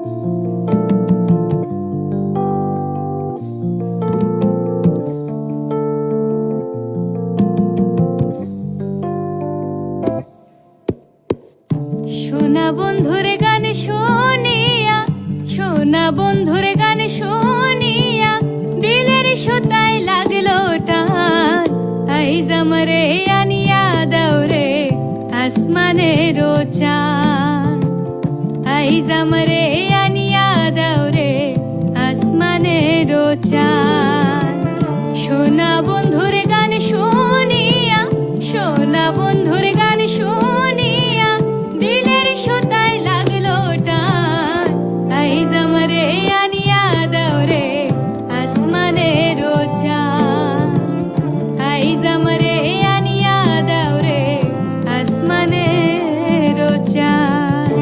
সোনা বন্ধুর গান শুনিয়া, সোনা বন্ধুর গান শুনিয়া দিলের সুতায় লাগলো টান। আইজ আমারে আনিয়া দাও রে আসমানের চাঁদ, আইজ আমারে আনিয়া দাও রে আসমানের চাঁদ। সোনা বন্ধুর গান শুনিয়া, সোনা বন্ধুর গান শুনিয়া দিলের সুতায় লাগলো টান। আইজ আমারে আনিয়া দাও রে আসমানের চাঁদ, আইজ আমারে আনিয়া দাও রে আসমানের চাঁদ।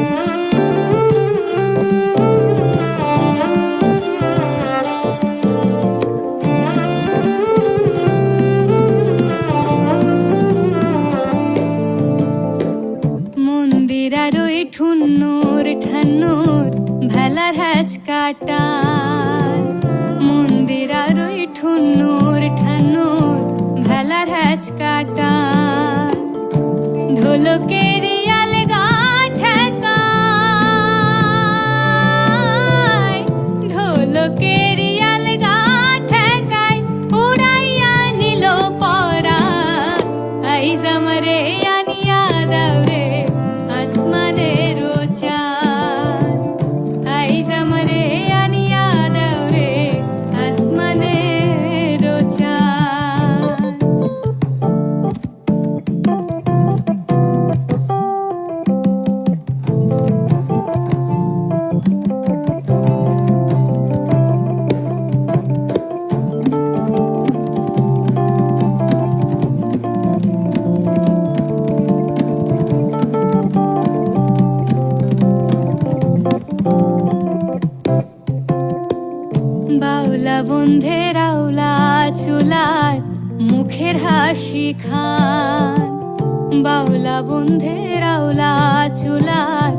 মন্দিরার ওই ঠুন্নুর ঠান্নুর ভেলার হ্যাজ কাটার, মন্দিরার ওই ঠুন্নুর ঠান্নুর ভেলার হ্যাজ কাটার। ঢোলকের আলগা ঠেকায়, ঢোলকের আলগা ঠেকায় উড়াইয়া নিল পরাণ। আইজ আমারে আনিয়া দাও রে আসমানের চাঁদ, আইজ আমারে আনিয়া দাও রে আসমানের চাঁদ। বাউলা বন্ধের আউলা চুলার মুখের হাসি খান, বাউলা বন্ধের আউলা চুলার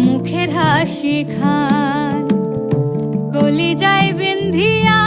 মুখের হাসি খান। কলিজায় বিন্ধিয়া